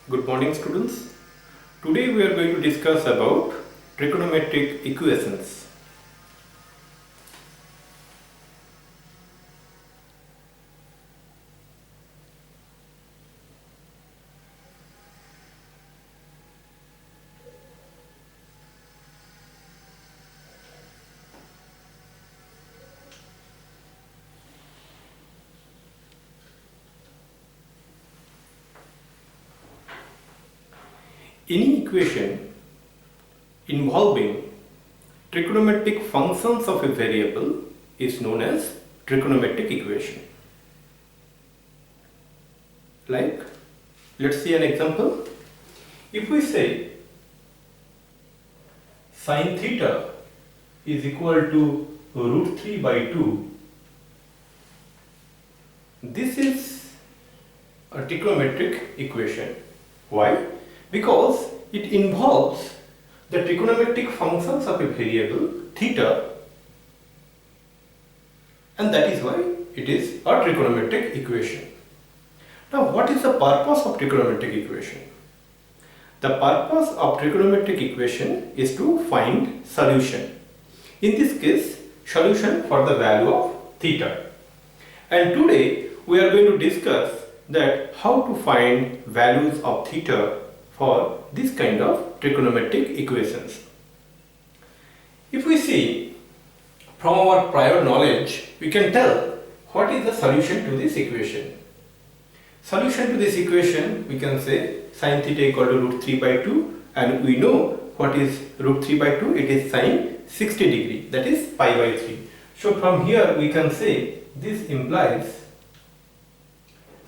Good morning, students. Today we are going to discuss about trigonometric equations. Any equation involving trigonometric functions of a variable is known as trigonometric equation. Like, let's see an example. If we say sin theta is equal to root 3 by 2, this is a trigonometric equation. Why? Because it involves the trigonometric functions of a variable theta, and that is why it is a trigonometric equation. Now, what is the purpose of trigonometric equation? The purpose of trigonometric equation is to find solution. In this case, solution for the value of theta. And today we are going to discuss that how to find values of theta for this kind of trigonometric equations. If we see from our prior knowledge, we can tell what is the solution to this equation. Solution to this equation, we can say sin theta equal to root 3 by 2, and we know what is root 3 by 2, it is sine 60 degree, that is pi by 3. So from here we can say this implies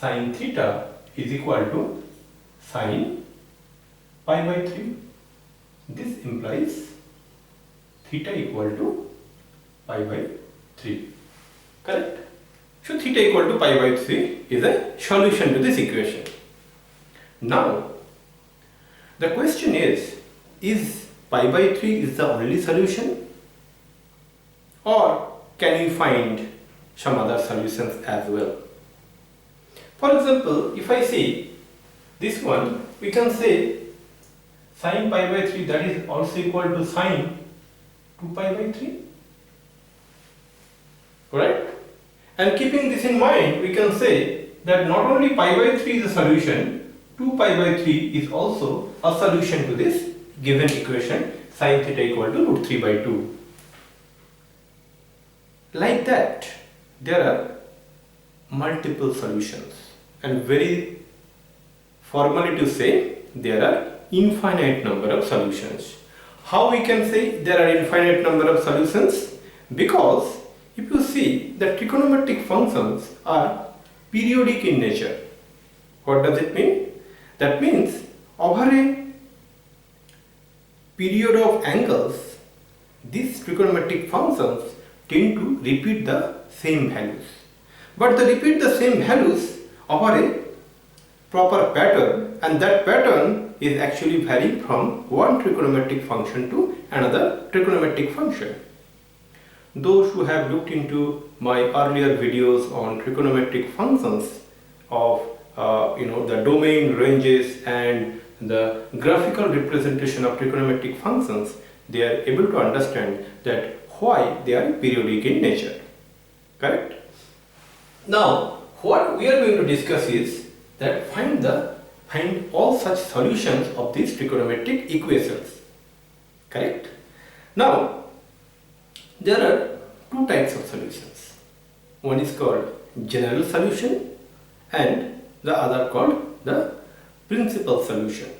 sin theta is equal to sine pi by 3. This implies theta equal to pi by 3. Correct? So theta equal to pi by 3 is a solution to this equation. Now, the question is pi by 3 is the only solution, or can we find some other solutions as well? For example, if I say this one, we can say sin pi by 3, that is also equal to sin 2 pi by 3. Correct? And keeping this in mind, we can say that not only pi by 3 is a solution, 2 pi by 3 is also a solution to this given equation sin theta equal to root 3 by 2. Like that, there are multiple solutions, and very formally to say there are infinite number of solutions. How we can say there are infinite number of solutions? Because if you see, the trigonometric functions are periodic in nature. What does it mean? That means over a period of angles, these trigonometric functions tend to repeat the same values. But they repeat the same values over a proper pattern, and that pattern is actually varying from one trigonometric function to another trigonometric function. Those who have looked into my earlier videos on trigonometric functions of the domain, ranges, and the graphical representation of trigonometric functions, they are able to understand that why they are periodic in nature. Correct? Now, what we are going to discuss is that find all such solutions of these trigonometric equations. Correct? Now, there are two types of solutions. One is called general solution and the other called the principal solution.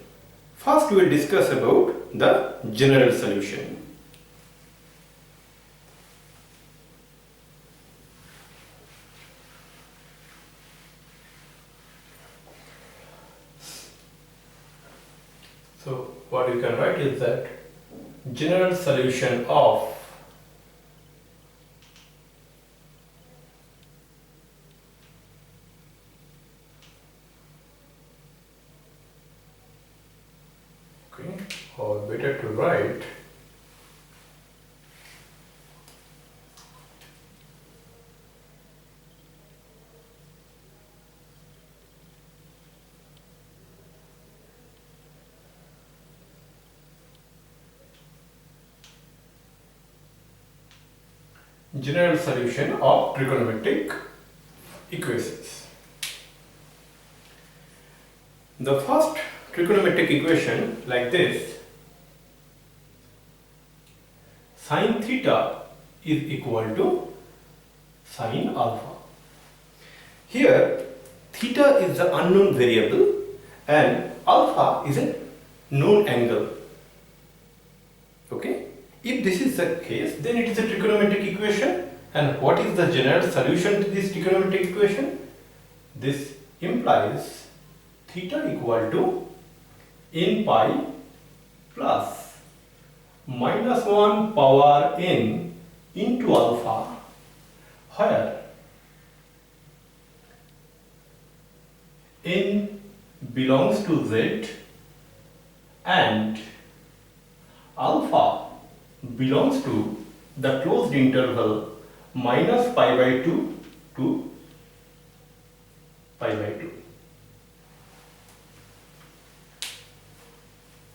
First, we will discuss about the general solution. So, what you can write is that general solution of or better to write general solution of trigonometric equations. The first trigonometric equation like this: sin theta is equal to sin alpha. Here theta is the unknown variable and alpha is a known angle. Okay? If this is the case, then it is a trigonometric equation. And what is the general solution to this trigonometric equation? This implies theta equal to n pi plus minus 1 power n into alpha, where n belongs to z and alpha belongs to the closed interval minus pi by 2 to pi by 2.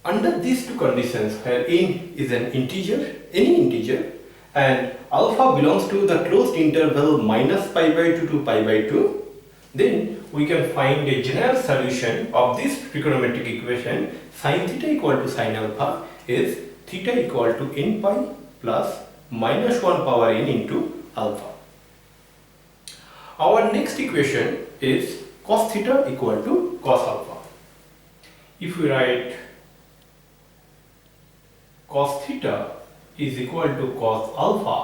Under these two conditions, where n is an integer, any integer, and alpha belongs to the closed interval minus pi by 2 to pi by 2, then we can find a general solution of this trigonometric equation. Sin theta equal to sin alpha is theta equal to n pi plus minus 1 power n into alpha. Our next equation is cos theta equal to cos alpha. If we write cos theta is equal to cos alpha,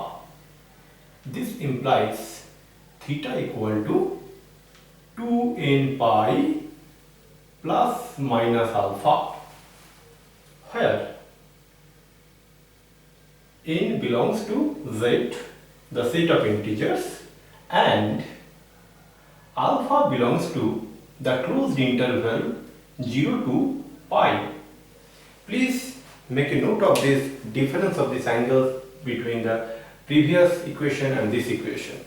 this implies theta equal to 2n pi plus minus alpha, where n belongs to z, the set of integers, and alpha belongs to the closed interval 0 to pi. Please make a note of this difference of this angle between the previous equation and this equation.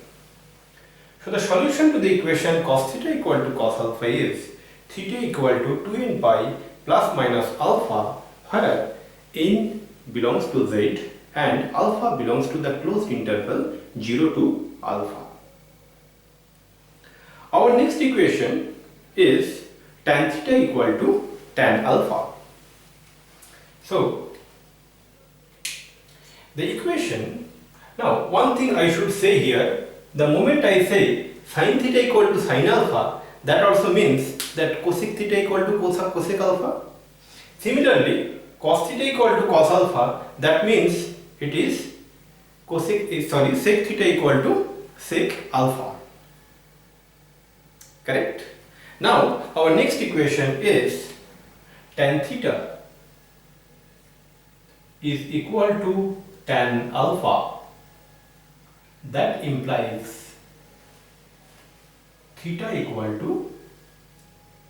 So the solution to the equation cos theta equal to cos alpha is theta equal to 2n pi plus minus alpha, where n belongs to z and alpha belongs to the closed interval 0 to alpha. Our next equation is tan theta equal to tan alpha. So the equation, now one thing I should say here, the moment I say sin theta equal to sin alpha, that also means that cosec theta equal to cosec alpha. Similarly, cos theta equal to cos alpha, that means it is sec theta equal to sec alpha. Correct? Now our next equation is tan theta is equal to tan alpha. That implies theta equal to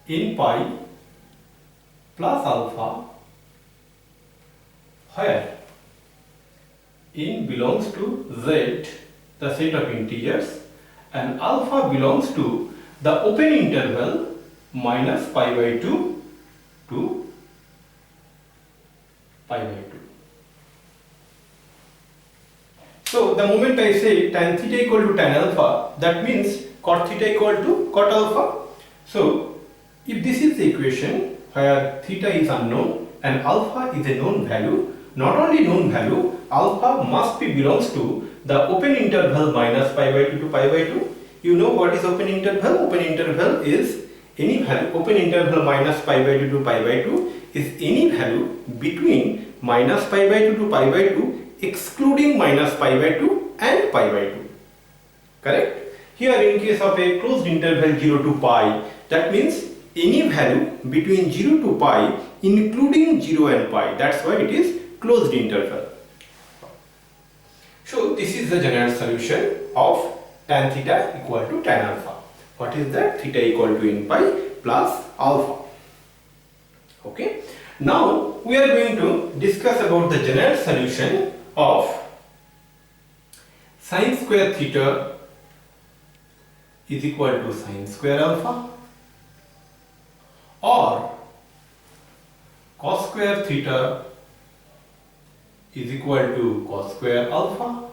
n pi plus alpha, where n belongs to z, the set of integers, and alpha belongs to the open interval minus pi by 2 to pi by 2. So the moment I say tan theta equal to tan alpha, that means cot theta equal to cot alpha. So if this is the equation where theta is unknown and alpha is a known value, not only known value, alpha must be belongs to the open interval minus pi by 2 to pi by 2. You know what is open interval? Open interval is any value, open interval minus pi by 2 to pi by 2 is any value between minus pi by 2 to pi by 2 excluding minus pi by 2 and pi by 2. Correct? Here in case of a closed interval 0 to pi, that means any value between 0 to pi including 0 and pi. That's why it is closed interval. So this is the general solution of tan theta equal to tan alpha. What is that? Theta equal to n pi plus alpha. Okay. Now we are going to discuss about the general solution of sin square theta is equal to sin square alpha, or cos square theta is equal to cos square alpha,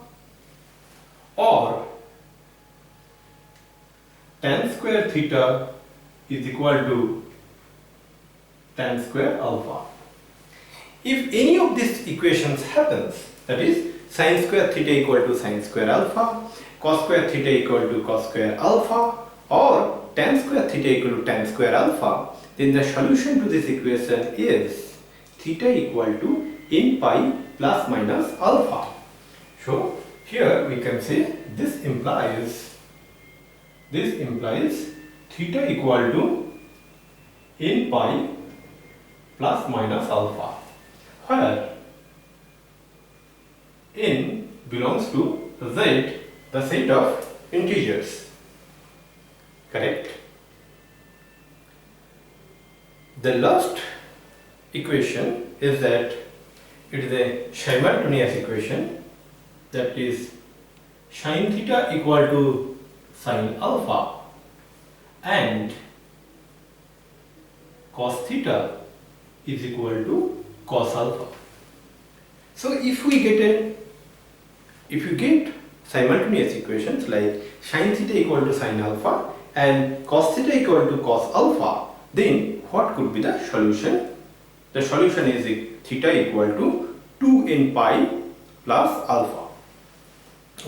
or tan square theta is equal to tan square alpha. If any of these equations happens, that is sin square theta equal to sin square alpha, cos square theta equal to cos square alpha, or tan square theta equal to tan square alpha, then the solution to this equation is theta equal to n pi plus minus alpha. So here we can say this implies theta equal to n pi plus minus alpha, where n belongs to z, the set of integers. Correct? The last equation is that it is a simultaneous equation, that is sin theta equal to sin alpha and cos theta is equal to cos alpha. So if you get simultaneous equations like sin theta equal to sin alpha and cos theta equal to cos alpha, then what could be the solution? The solution is theta equal to 2n pi plus alpha.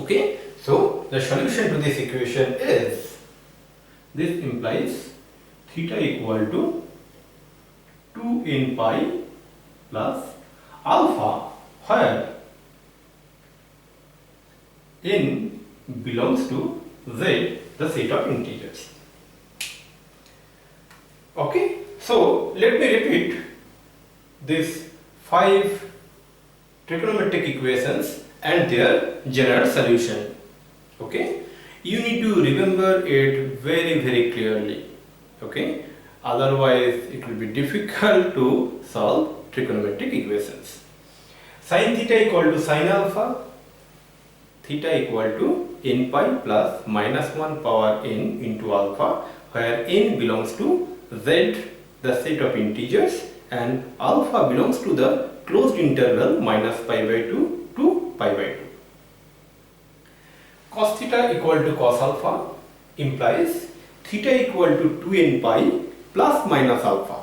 Okay, so the solution to this equation is, this implies theta equal to 2n pi plus alpha, where n belongs to z, the set of integers. Okay, so let me repeat these 5 trigonometric equations and their general solution. Okay, you need to remember it very clearly. Okay, otherwise it will be difficult to solve trigonometric equations. Sin theta equal to sin alpha, theta equal to n pi plus minus 1 power n into alpha, where n belongs to z, the set of integers, and alpha belongs to the closed interval minus pi by 2 to pi by 2. Cos theta equal to cos alpha implies theta equal to 2n pi plus minus alpha.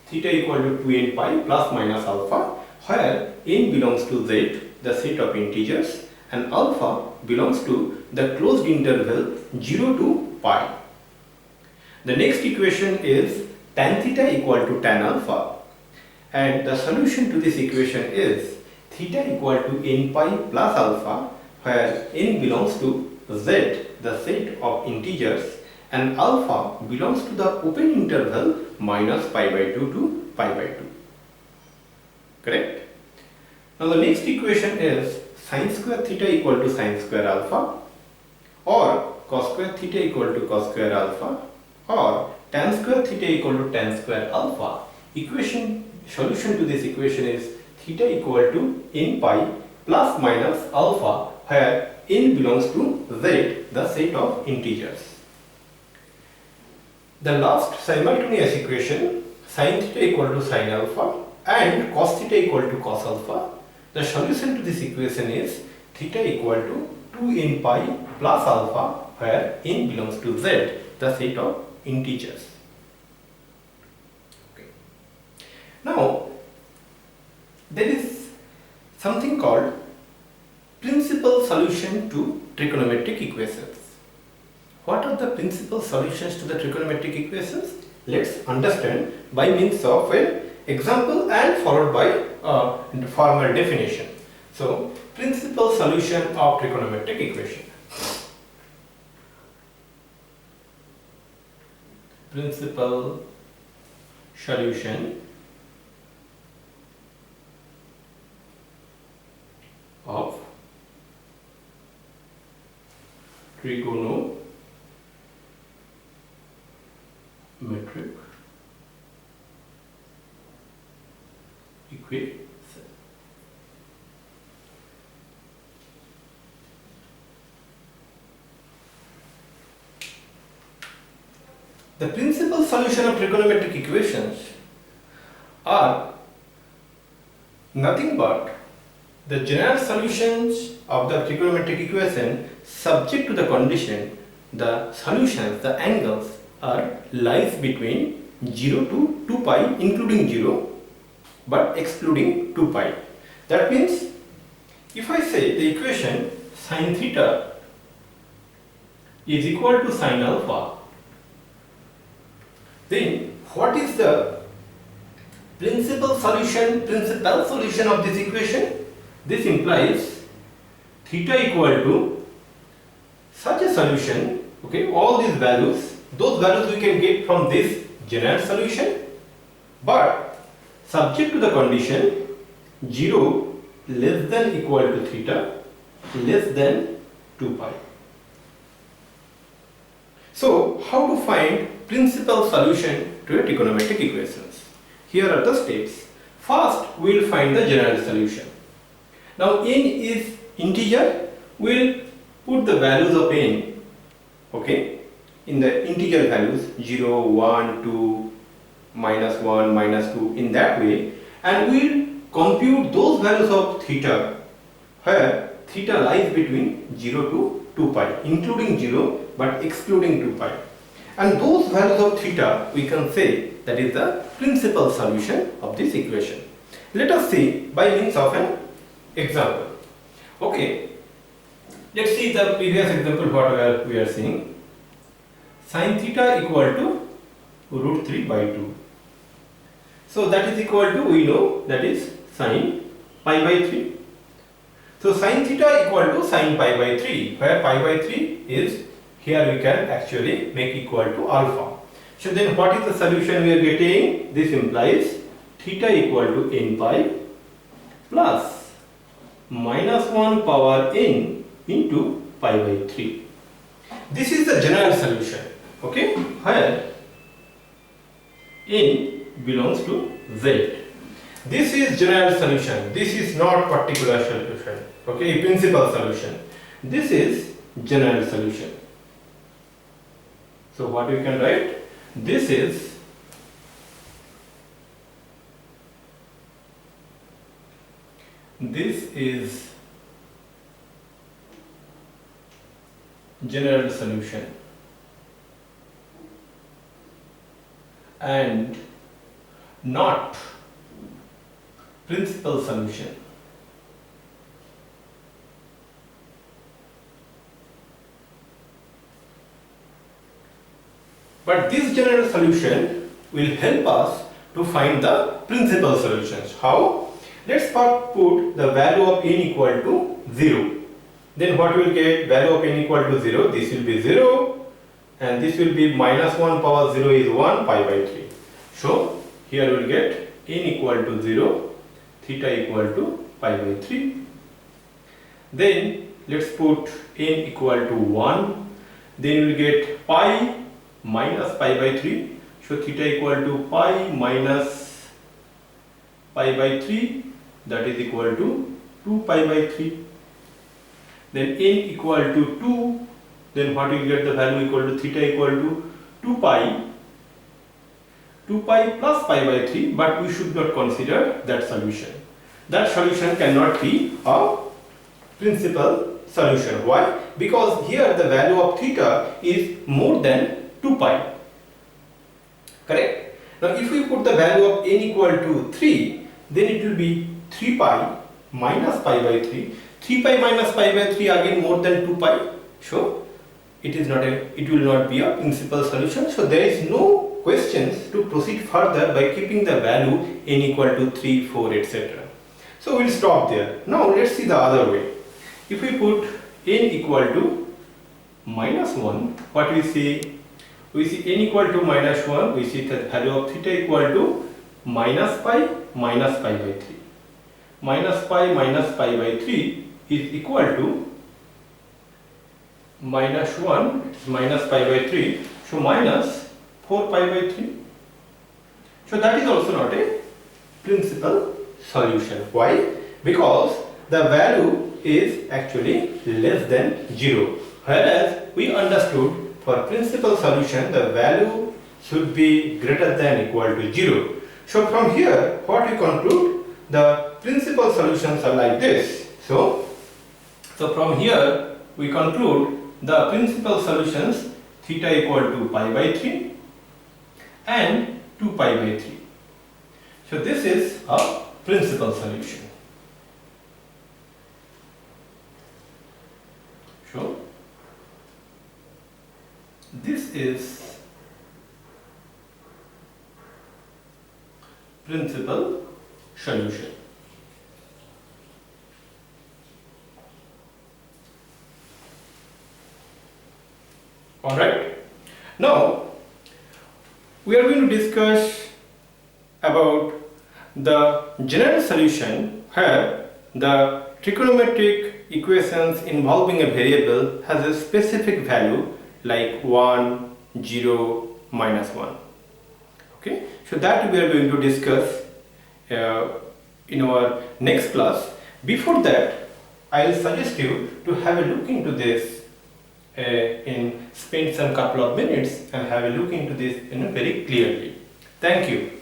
Theta equal to 2n pi plus minus alpha, where n belongs to z, the set of integers, and alpha belongs to the closed interval 0 to pi. The next equation is tan theta equal to tan alpha, and the solution to this equation is theta equal to n pi plus alpha, where n belongs to z, the set of integers, and alpha belongs to the open interval minus pi by 2 to pi by 2. Correct? Now the next equation is sin square theta equal to sin square alpha, or cos square theta equal to cos square alpha, or tan square theta equal to tan square alpha. Solution to this equation is theta equal to n pi plus minus alpha, where n belongs to z, the set of integers. The last simultaneous equation, sin theta equal to sin alpha and cos theta equal to cos alpha. The solution to this equation is theta equal to 2n pi plus alpha, where n belongs to z, the set of integers. Okay. Now there is something called principal solution to trigonometric equations. What are the principal solutions to the trigonometric equations? Let's understand by means of an example and followed by a formal definition. So, principal solution of trigonometric equation. Principal solution of trigonometric equation. The principal solution of trigonometric equations are nothing but the general solutions of the trigonometric equation subject to the condition, the solutions, the angles are lies between 0 to 2 pi including 0 but excluding 2 pi. That means if I say the equation sin theta is equal to sin alpha, then what is the principal solution of this equation? This implies theta equal to such a solution, okay, all these values, those values we can get from this general solution, but subject to the condition 0 less than equal to theta less than 2 pi. So how to find principal solution to a trigonometric equations? Here are the steps. First we will find the general solution. Now n is integer, we will put the values of n, okay, in the integer values 0, 1, 2, minus 1, minus 2, in that way, and we will compute those values of theta where theta lies between 0 to 2 pi including 0 but excluding 2 pi, and those values of theta we can say that is the principal solution of this equation. Let us see by means of an example. Okay, let's see the previous example what we are seeing. Sin theta equal to root 3 by 2. So that is equal to, we know, that is sin pi by 3. So sin theta equal to sin pi by 3, where pi by 3 is, here we can actually make equal to alpha. So then what is the solution we are getting? This implies theta equal to n pi plus minus 1 power n into pi by 3. This is the general solution, okay, where n belongs to z. This is general solution, this is not particular solution, okay, principal solution. This is general solution. So what we can write? This is general solution and not principal solution. But this general solution will help us to find the principal solutions. How? Let's first put the value of n equal to 0. Then what we will get? Value of n equal to 0. This will be 0 and this will be minus 1 power 0 is 1 pi by 3. So here we will get n equal to 0, theta equal to pi by 3. Then let's put n equal to 1. Then we will get pi minus pi by 3. So theta equal to pi minus pi by 3, that is equal to 2 pi by 3. Then n equal to 2, then what you get the value equal to theta equal to 2 pi plus pi by 3, but we should not consider that solution. That solution cannot be a principal solution. Why? Because here the value of theta is more than 2 pi. Correct? Now if we put the value of n equal to 3, then it will be 3 pi minus pi by 3. 3 pi minus pi by 3 again more than 2 pi. So it will not be a principal solution. So there is no questions to proceed further by keeping the value n equal to 3, 4, etc. So we will stop there. Now let's see the other way. If we put n equal to minus 1, what we see? We see n equal to minus 1, we see that value of theta equal to minus pi by 3. Minus pi by 3 is equal to minus 1, it is minus pi by 3, so minus 4 pi by 3. So that is also not a principal solution. Why? Because the value is actually less than 0, whereas we understood for principal solution the value should be greater than equal to 0. So from here what we conclude? The principal solutions are like this. So from here we conclude the principal solutions theta equal to pi by 3 and 2 pi by 3. So this is a principal solution. So this is principal solution. Alright, now we are going to discuss about the general solution where the trigonometric equations involving a variable has a specific value like 1, 0, minus 1. Okay, so that we are going to discuss in our next class. Before that, I will suggest you to have a look into this spend some couple of minutes and have a look into this very clearly. Thank you.